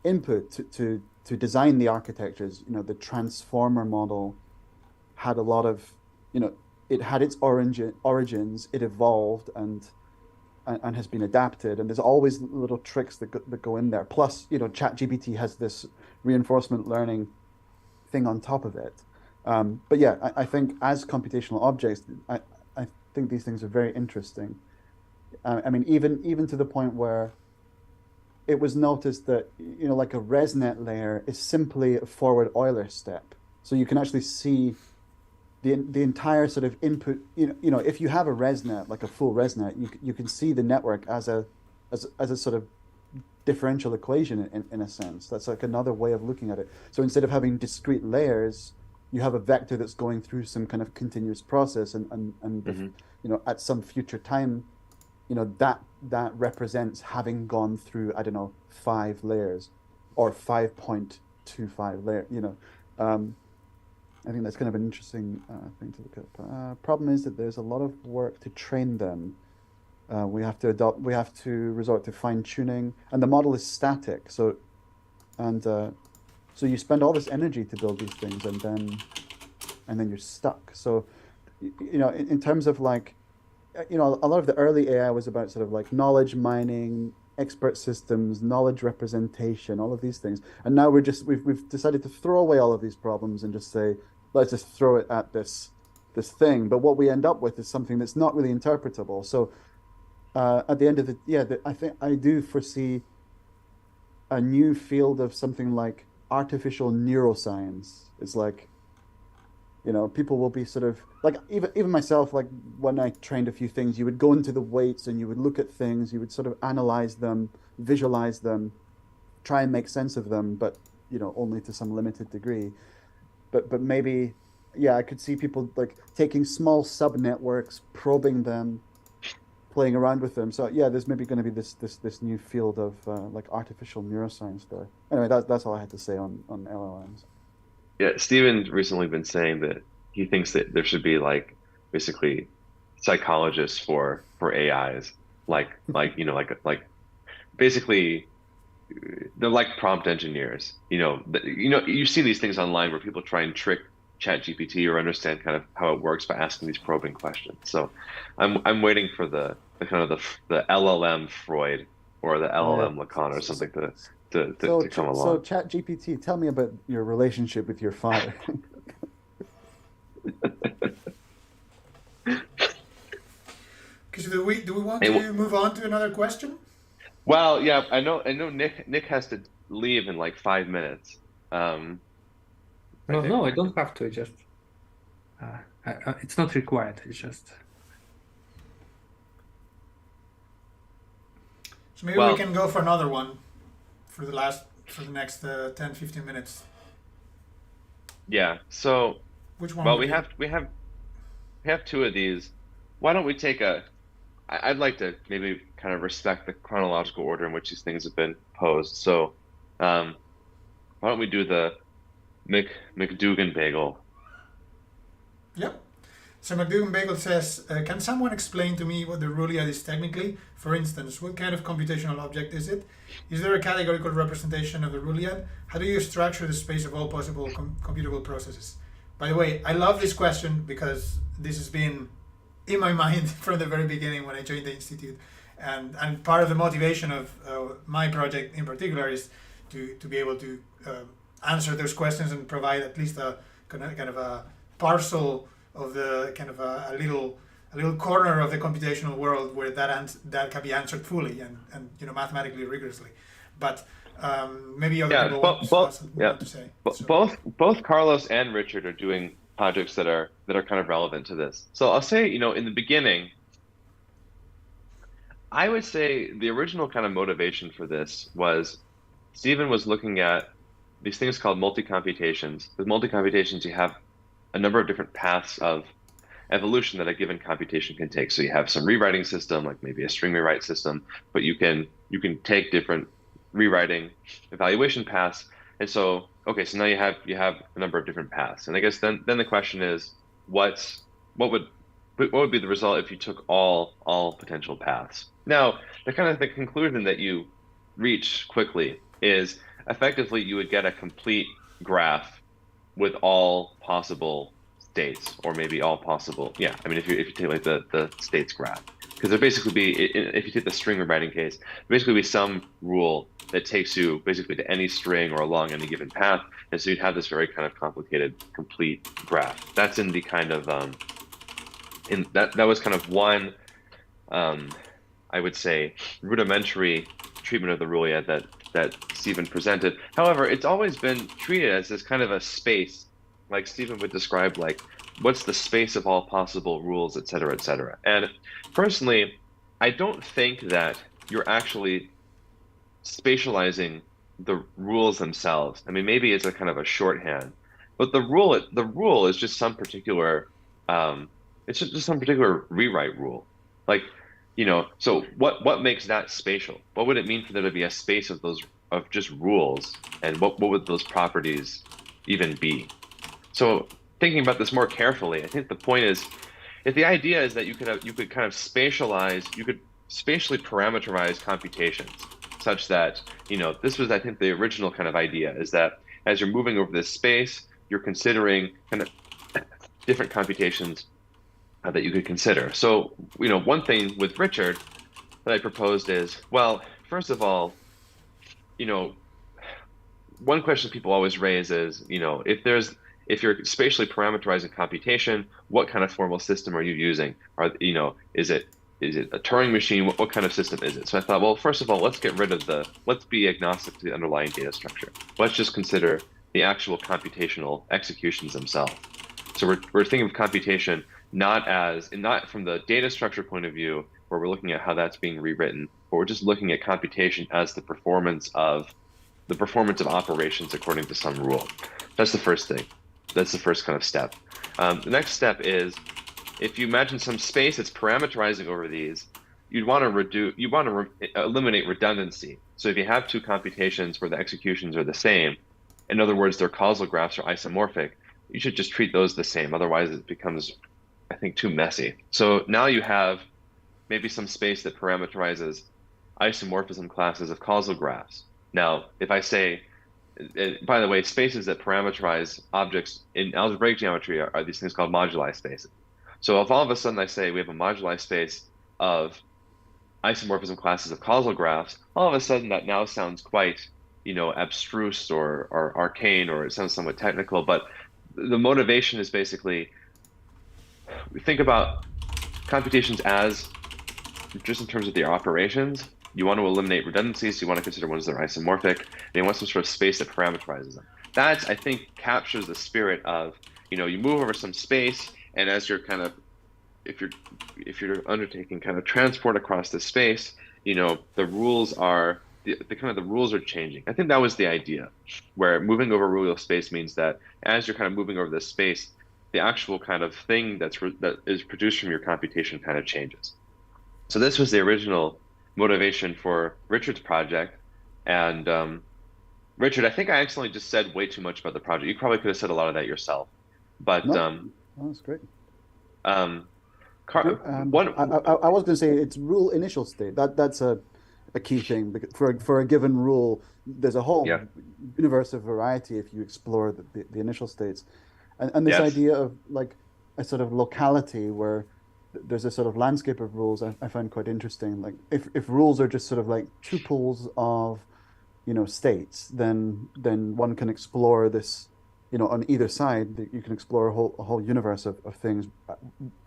input to design the architectures, you know, the transformer model had a lot of, you know, it had its origins, it evolved and has been adapted, and there's always little tricks that go in there. Plus, you know, ChatGPT has this reinforcement learning thing on top of it. But yeah, I think as computational objects, I think these things are very interesting. I mean, even to the point where it was noticed that, you know, like a ResNet layer is simply a forward Euler step. So you can actually see the entire sort of input. You know, if you have a ResNet, like a full ResNet, you can see the network as a sort of differential equation in a sense. That's like another way of looking at it. So instead of having discrete layers, you have a vector that's going through some kind of continuous process, and Mm-hmm. you know, at some future time, you know, that represents having gone through, I don't know, 5 layers or 5.25 layer. You know, I think that's kind of an interesting thing to look at. Problem is that there's a lot of work to train them. We have to resort to fine tuning, and the model is static. So you spend all this energy to build these things, and then you're stuck. So, you know, in terms of like, you know, a lot of the early AI was about sort of like knowledge mining, expert systems, knowledge representation, all of these things. And now we've decided to throw away all of these problems and just say, let's just throw it at this thing. But what we end up with is something that's not really interpretable. So at the end of I think I do foresee a new field of something like artificial neuroscience. It's like, you know, people will be sort of like, even myself, like when I trained a few things, you would go into the weights and you would look at things, you would sort of analyze them, visualize them, try and make sense of them, but, you know, only to some limited degree. But maybe, yeah, I could see people like taking small sub networks, probing them, playing around with them. So yeah, there's maybe going to be this new field of like artificial neuroscience there. Anyway, that's all I had to say on LLMs. Yeah, Steven's recently been saying that he thinks that there should be like basically psychologists for AIs, like you know, like basically they're like prompt engineers. You know, you see these things online where people try and trick ChatGPT or understand kind of how it works by asking these probing questions. So I'm waiting for the kind of the LLM Freud or the LLM Lacan or something to come along. So ChatGPT, tell me about your relationship with your father. Okay, so do we want to move on to another question? Well, yeah, I know Nick has to leave in like 5 minutes. No, I don't have to. Just it's not required. It's just. So maybe we can go for another one for the next 10-15 minutes. Yeah. So. Which one? Well, we have 2 of these. Why don't we take I'd like to maybe kind of respect the chronological order in which these things have been posed. So, why don't we do the McDougan bagel? Yep. So McDougan bagel says, can someone explain to me what the Ruliad is technically? For instance, what kind of computational object is it? Is there a categorical representation of the Ruliad? How do you structure the space of all possible computable processes? By the way, I love this question because this has been in my mind from the very beginning when I joined the Institute. And part of the motivation of my project in particular is to be able to answer those questions and provide at least a kind of a parcel of the kind of a little corner of the computational world where that can be answered fully and you know, mathematically rigorously. But maybe other people want to say. Both Carlos and Richard are doing projects that are kind of relevant to this. So I'll say, in the beginning, I would say the original kind of motivation for this was Stephen was looking at these things called multi-computations. With multi-computations, you have a number of different paths of evolution that a given computation can take. So you have some rewriting system, like maybe a string rewrite system, but you can take different rewriting evaluation paths. And so, okay, so now you have a number of different paths. And I guess then the question is, what would be the result if you took all potential paths? Now, the conclusion that you reach quickly is effectively you would get a complete graph with all possible states, or maybe all possible. Yeah, I mean, if you take like the states graph, because there basically be, if you take the string rewriting case, basically be some rule that takes you basically to any string or along any given path, and so you'd have this very kind of complicated complete graph. That's in the kind of that was kind of one I would say rudimentary treatment of the Ruliad that Stephen presented. However, it's always been treated as this kind of a space, like Stephen would describe, like what's the space of all possible rules, et cetera, et cetera. And personally, I don't think that you're actually spatializing the rules themselves. I mean, maybe it's a kind of a shorthand, but the rule is just some particular it's just some particular rewrite rule. Like, so what makes that spatial? What would it mean for there to be a space of just rules, and what would those properties even be? So thinking about this more carefully, I think the point is, if the idea is that you could kind of you could spatially parameterize computations such that, this was, I think, the original kind of idea, is that as you're moving over this space, you're considering kind of different computations that you could consider. So, one thing with Richard that I proposed is, well, first of all, one question people always raise is, if you're spatially parameterizing computation, what kind of formal system are you using? Is it a Turing machine? What kind of system is it? So I thought, well, first of all, let's be agnostic to the underlying data structure. Let's just consider the actual computational executions themselves. So we're thinking of computation not from the data structure point of view, where we're looking at how that's being rewritten, but we're just looking at computation as the performance of operations according to some rule. That's the first thing. That's the first kind of step. The next step is, if you imagine some space that's parameterizing over these, you want to eliminate redundancy. So if you have two computations where the executions are the same, in other words, their causal graphs are isomorphic, you should just treat those the same. Otherwise, it becomes, I think, too messy. So now you have maybe some space that parameterizes isomorphism classes of causal graphs. Now, if I say, by the way, spaces that parameterize objects in algebraic geometry are these things called moduli spaces. So if all of a sudden I say we have a moduli space of isomorphism classes of causal graphs, all of a sudden that now sounds quite, abstruse or arcane, or it sounds somewhat technical. But the motivation is basically, we think about computations as just in terms of their operations. You want to eliminate redundancies, so you want to consider ones that are isomorphic, and you want some sort of space that parameterizes them. That, I think, captures the spirit of, you move over some space, and as you're kind of, if you're undertaking kind of transport across the space, the rules are the rules are changing. I think that was the idea, where moving over rule space means that as you're kind of moving over this space, the actual kind of thing that is produced from your computation kind of changes. So this was the original motivation for Richard's project. And Richard, I think I accidentally just said way too much about the project. You probably could have said a lot of that yourself. But no, that's great. I was going to say it's rule initial state. That's a key thing, because for a given rule, there's a whole universe of variety if you explore the initial states, and this idea of like a sort of locality where there's a sort of landscape of rules I find quite interesting. Like if rules are just sort of like tuples of states, then one can explore this. On either side, you can explore a whole universe of things,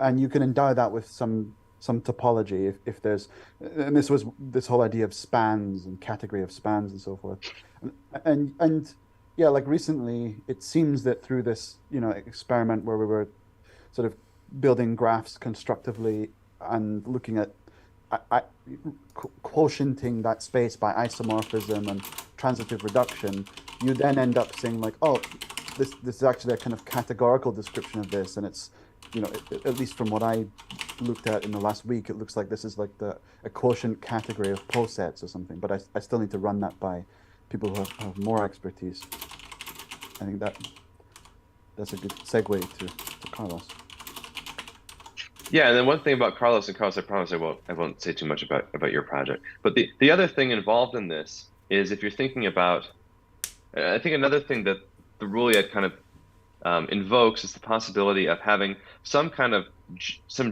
and you can endow that with some topology if there's, and this whole idea of spans and category of spans and so forth, and yeah, like recently, it seems that through this, experiment where we were sort of building graphs constructively and looking at quotienting that space by isomorphism and transitive reduction, you then end up saying like, oh, this is actually a kind of categorical description of this, and it's, at least from what I looked at in the last week, it looks like this is like a quotient category of posets or something. But I still need to run that by people who have more expertise. I think that's a good segue to Carlos. Yeah, and then one thing about Carlos, I promise I won't say too much about your project. But the other thing involved in this is if you're thinking about, I think another thing that the Ruliad kind of invokes is the possibility of having some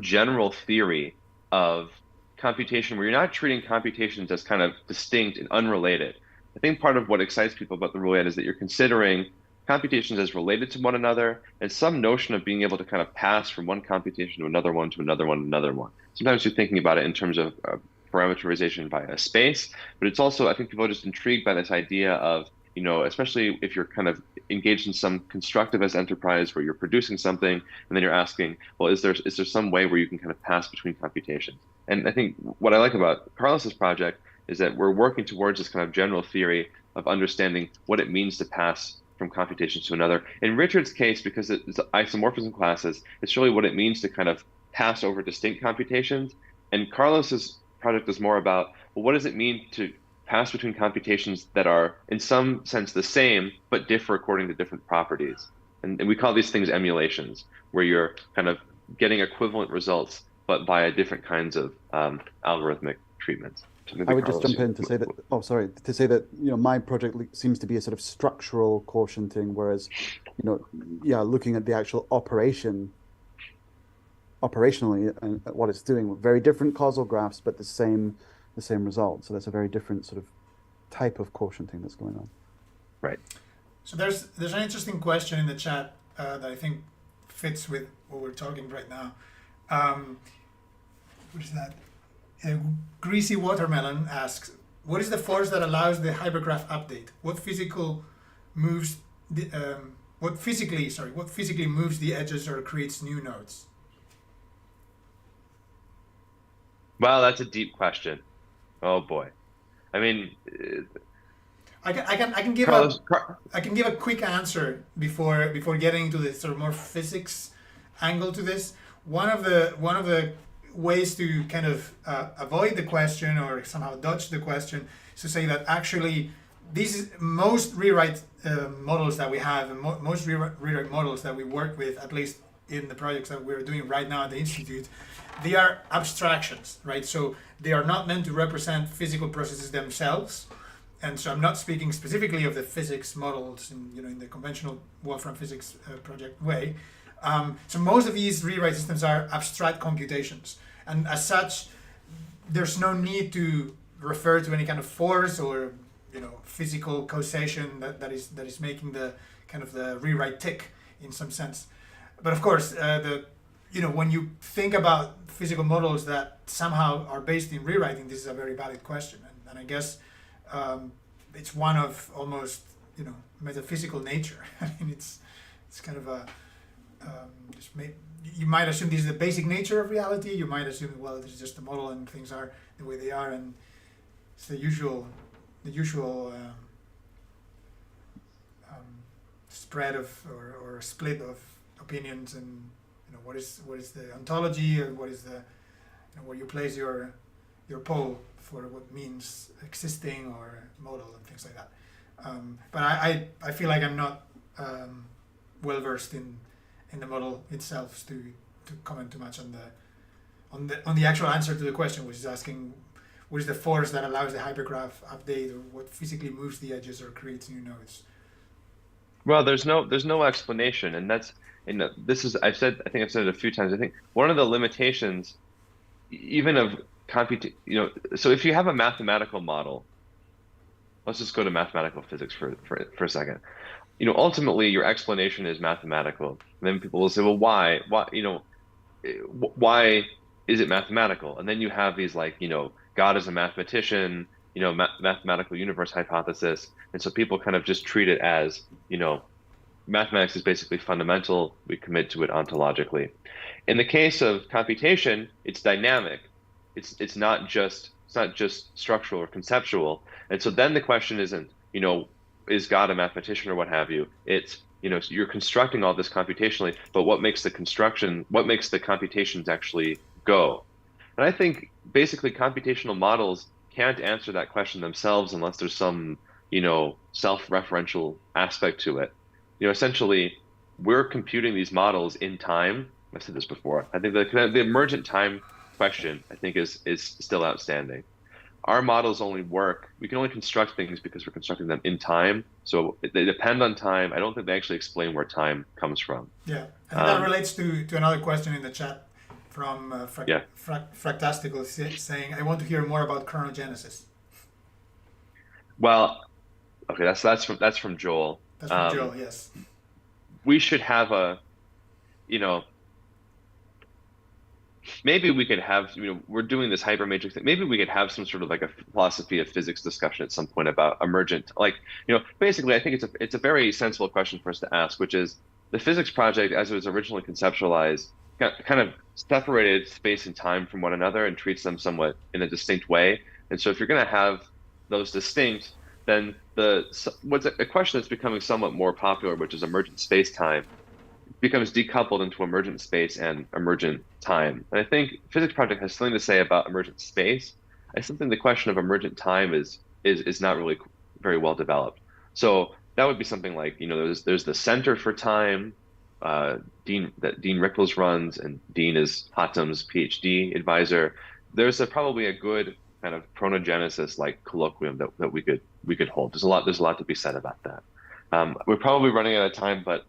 general theory of computation where you're not treating computations as kind of distinct and unrelated. I think part of what excites people about the Ruliad is that you're considering computations as related to one another, and some notion of being able to kind of pass from one computation to another one, to another one, another one. Sometimes you're thinking about it in terms of parameterization by a space, but it's also, I think people are just intrigued by this idea of, especially if you're kind of engaged in some constructivist enterprise where you're producing something, and then you're asking, well, is there some way where you can kind of pass between computations? And I think what I like about Carlos's project is that we're working towards this kind of general theory of understanding what it means to pass from computations to another. In Richard's case, because it's isomorphism classes, it's really what it means to kind of pass over distinct computations. And Carlos's project is more about, well, what does it mean to pass between computations that are in some sense the same, but differ according to different properties? And we call these things emulations, where you're kind of getting equivalent results, but via different kinds of algorithmic treatments. I would just jump in to say that, my project seems to be a sort of structural quotienting, whereas, looking at the actual operationally and what it's doing, very different causal graphs, but the same result. So that's a very different sort of type of quotienting that's going on. Right. So there's an interesting question in the chat that I think fits with what we're talking right now. What is that? Greasy Watermelon asks, what is the force that allows the hypergraph update? What physically moves the edges or creates new nodes? Wow, that's a deep question. Oh boy. I mean, I can give Carlos, I can give a quick answer before getting into the sort of more physics angle to this. One of the ways to kind of avoid the question or somehow dodge the question is to say that actually most rewrite models that we have and most rewrite models that we work with, at least in the projects that we're doing right now at the Institute, they are abstractions, right? So they are not meant to represent physical processes themselves. And so I'm not speaking specifically of the physics models in the conventional Wolfram physics project way. So most of these rewrite systems are abstract computations, and as such, there's no need to refer to any kind of force or physical causation that is making the kind of the rewrite tick in some sense. But of course, when you think about physical models that somehow are based in rewriting, this is a very valid question, and I guess it's one of almost metaphysical nature. I mean, it's kind of a you might assume this is the basic nature of reality. You might assume, well, this is just a model and things are the way they are, and it's the usual spread of or split of opinions, and what is the ontology, or what is the where you place your pole for what means existing or model and things like that. But I feel like I'm not well versed in the model itself to comment too much on the actual answer to the question, which is asking what is the force that allows the hypergraph update, or what physically moves the edges or creates new nodes. Well, there's no explanation, and that's this is I think I've said it a few times. I think one of the limitations, even of so if you have a mathematical model, let's just go to mathematical physics for a second. Ultimately your explanation is mathematical. And then people will say, well, why is it mathematical? And then you have these God is a mathematician, mathematical universe hypothesis. And so people kind of just treat it as, mathematics is basically fundamental. We commit to it ontologically. In the case of computation, it's dynamic. It's not just structural or conceptual. And so then the question isn't, is God a mathematician or what have you? It's, you're constructing all this computationally, but what makes the computations actually go? And I think basically computational models can't answer that question themselves unless there's some, self-referential aspect to it. Essentially, we're computing these models in time. I've said this before. I think the emergent time question, I think, is still outstanding. Our models only work. We can only construct things because we're constructing them in time. So they depend on time. I don't think they actually explain where time comes from. Yeah, I think that relates to another question in the chat from Fractastical saying, I want to hear more about chronogenesis. Well, okay, that's from Joel. That's from Joel, yes. We should have maybe we could have, we're doing this hypermatrix thing. Maybe we could have some sort of like a philosophy of physics discussion at some point about emergent, basically I think it's a very sensible question for us to ask, which is the physics project as it was originally conceptualized kind of separated space and time from one another and treats them somewhat in a distinct way. And so if you're going to have those distinct, then what's a question that's becoming somewhat more popular, which is emergent space-time, becomes decoupled into emergent space and emergent time. And I think physics project has something to say about emergent space. I still think the question of emergent time is not really very well developed. So that would be something like, there's the Center for Time, Dean Rickles runs, and Dean is Hatem's PhD advisor. There's probably a good kind of chronogenesis like colloquium that we could hold. There's a lot to be said about that. We're probably running out of time, but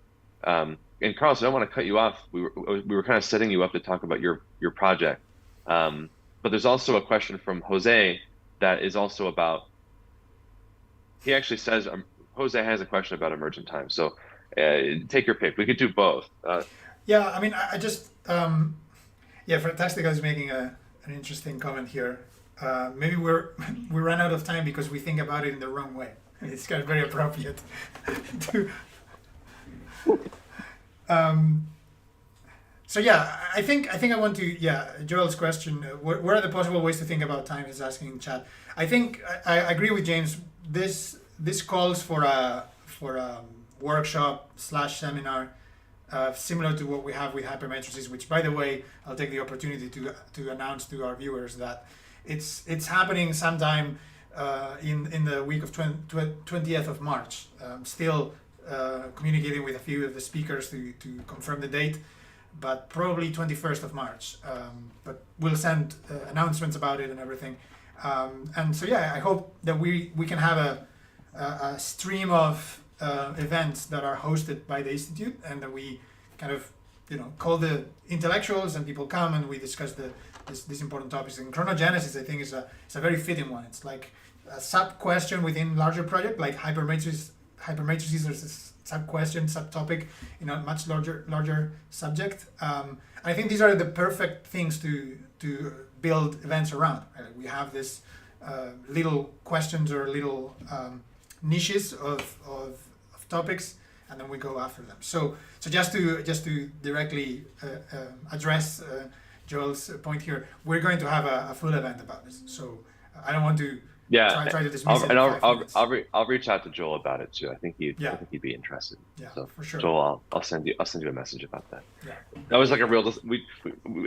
and Carlos, I don't want to cut you off. We were kind of setting you up to talk about your project, but there's also a question from Jose that is also about. He actually says Jose has a question about emergent time. So take your pick. We could do both. Yeah, I mean, I just Fantastica is making an interesting comment here. Maybe we ran out of time because we think about it in the wrong way. It's kind of very appropriate to. So yeah, I think I want to Joel's question. What are the possible ways to think about time? He's asking in chat. I think I agree with James. This calls for a workshop / seminar similar to what we have with hypermatrices. Which, by the way, I'll take the opportunity to announce to our viewers that it's happening sometime in the week of 20th of March. Still communicating with a few of the speakers to confirm the date, but probably 21st of March. But we'll send announcements about it and everything. And so I hope that we can have a stream of events that are hosted by the Institute, and that we kind of call the intellectuals and people come and we discuss these important topics. And chronogenesis, I think, is a very fitting one. It's like a sub question within larger project, like hypermatrices are sub question, subtopic, much larger subject. I think these are the perfect things to build events around. Right? We have this little questions or little niches of topics, and then we go after them. So just to directly address Joel's point here, we're going to have a full event about this. So I don't want to try to dismiss it. And I'll reach out to Joel about it too. I think he'd be interested. Yeah, so, for sure. Joel, I'll send you a message about that. Yeah. That was like a real.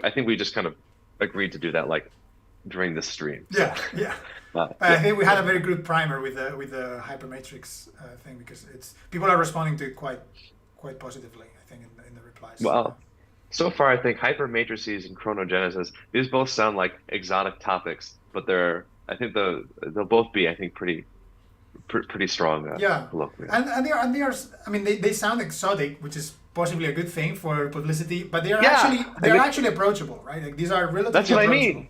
I think we just kind of agreed to do that like during the stream. So. Yeah. But I think we had a very good primer with the hypermatrix thing, because people are responding to it quite positively. I think in the replies. Well, so far I think hypermatrices and chronogenesis, these both sound like exotic topics, but I think they'll both be, I think, pretty strong. Colloquially. And they are. I mean, they sound exotic, which is possibly a good thing for publicity, but they are actually approachable, right? Like, these are relatively. That's what approachable. I mean.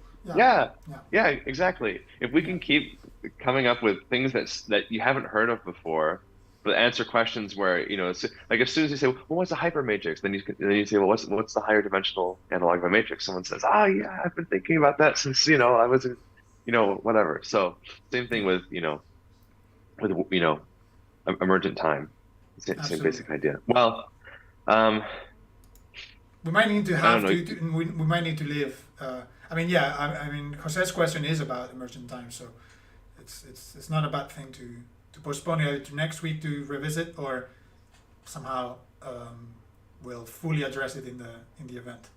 Yeah, exactly. If we can keep coming up with things that you haven't heard of before, but answer questions where it's like, as soon as you say, well, what's a hypermatrix? Then you say, well, what's the higher dimensional analog of a matrix? Someone says, yeah, I've been thinking about that since I was whatever. So same thing with emergent time, same Absolutely. basic idea. Well, um, We might need to I have don't know. we might need to leave. I mean, Jose's question is about emergent time, so it's not a bad thing to postpone it to next week to revisit, or somehow we'll fully address it in the event.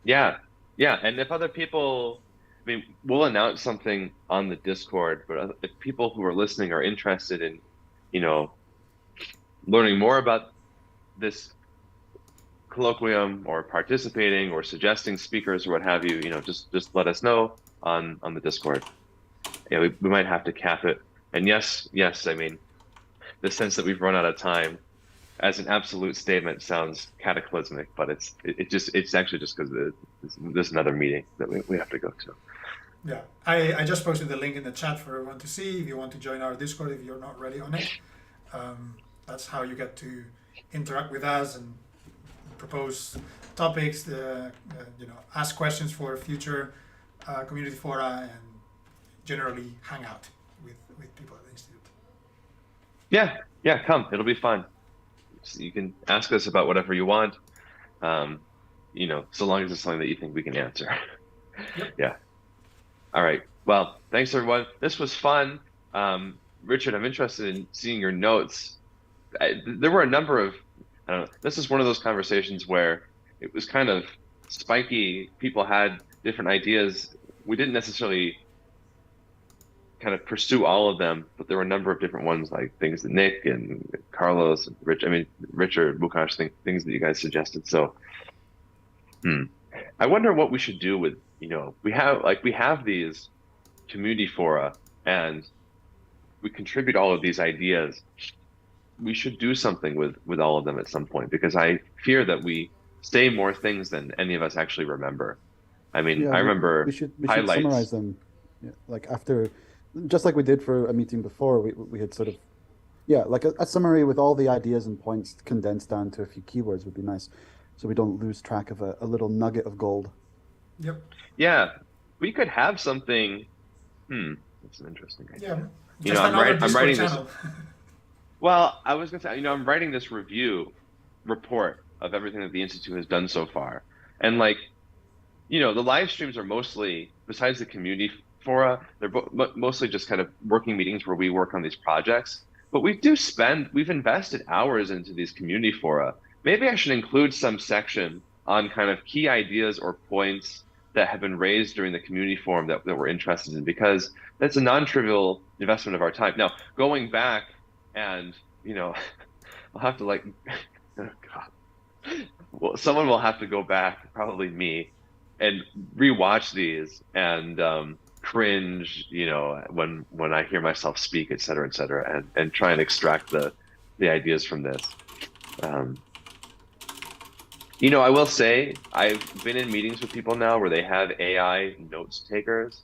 Yeah, and if other people, I mean, we'll announce something on the Discord, but if people who are listening are interested in, learning more about this colloquium or participating or suggesting speakers or what have you, just let us know on the Discord. Yeah, we might have to cap it. And yes, I mean, the sense that we've run out of time as an absolute statement sounds cataclysmic, but it's actually just because there's another meeting that we have to go to. Yeah, I just posted the link in the chat for everyone to see if you want to join our Discord if you're not already on it. That's how you get to interact with us and propose topics, ask questions for future community fora, and generally hang out with people at the Institute. Yeah, come. It'll be fun. So you can ask us about whatever you want, so long as it's something that you think we can answer. Yep. Yeah. All right. Well, thanks everyone. This was fun. Richard, I'm interested in seeing your notes. There were a number of, I don't know, this is one of those conversations where it was kind of spiky. People had different ideas. We didn't necessarily kind of pursue all of them, but there were a number of different ones, like things that Nick and Carlos and Richard, Mukash, things that you guys suggested. So I wonder what we should do with, we have these community fora and we contribute all of these ideas. We should do something with all of them at some point, because I fear that we say more things than any of us actually remember. I mean, Yeah, I remember we should highlights. summarize them, like after, just like we did for a meeting before. We had sort of, like a summary with all the ideas and points condensed down to a few keywords would be nice, so we don't lose track of a little nugget of gold. Yep. Yeah, we could have something. That's an interesting idea. Yeah. I'm writing this. Channel. Well, I was gonna say, I'm writing this report of everything that the Institute has done so far, and the live streams are mostly, besides the community fora, they're mostly just kind of working meetings where we work on these projects. But we've invested hours into these community fora. Maybe I should include some section on kind of key ideas or points that have been raised during the community forum that we're interested in, because that's a non-trivial investment of our time. Now, going back and, I'll have to oh God. Well, someone will have to go back, probably me, and rewatch these and cringe, when I hear myself speak, et cetera, and try and extract the ideas from this. I will say I've been in meetings with people now where they have AI notes takers,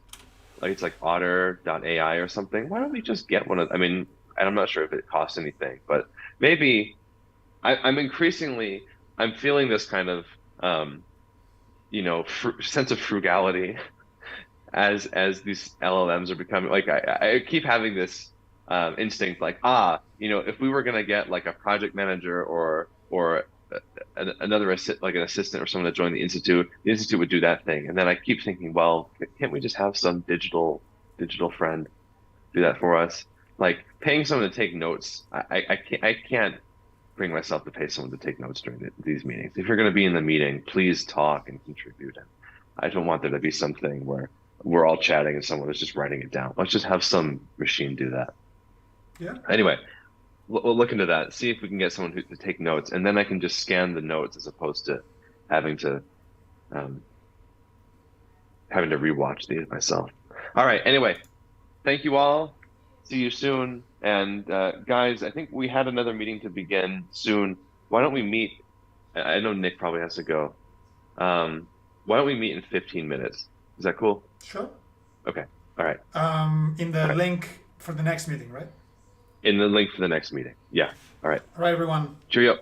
like it's like otter.ai or something. Why don't we just get one of? I mean, and I'm not sure if it costs anything, but maybe I'm feeling this kind of sense of frugality as these LLMs are becoming, I keep having this instinct, if we were gonna get like a project manager or another an assistant or someone to join the institute would do that thing, and then I keep thinking, well, can't we just have some digital friend do that for us? Like paying someone to take notes, I can't bring myself to pay someone to take notes during these meetings. If you're going to be in the meeting, please talk and contribute. And I don't want there to be something where we're all chatting and someone is just writing it down. Let's just have some machine do that. Yeah. Anyway, we'll look into that. See if we can get someone to take notes, and then I can just scan the notes as opposed to having to rewatch these myself. All right. Anyway, thank you all. See you soon. And guys, I think we had another meeting to begin soon. Why don't we meet? I know Nick probably has to go. Why don't we meet in 15 minutes? Is that cool? Sure. Okay. All right. In the link for the next meeting, right? In the link for the next meeting. Yeah. All right. All right, everyone. Cheerio.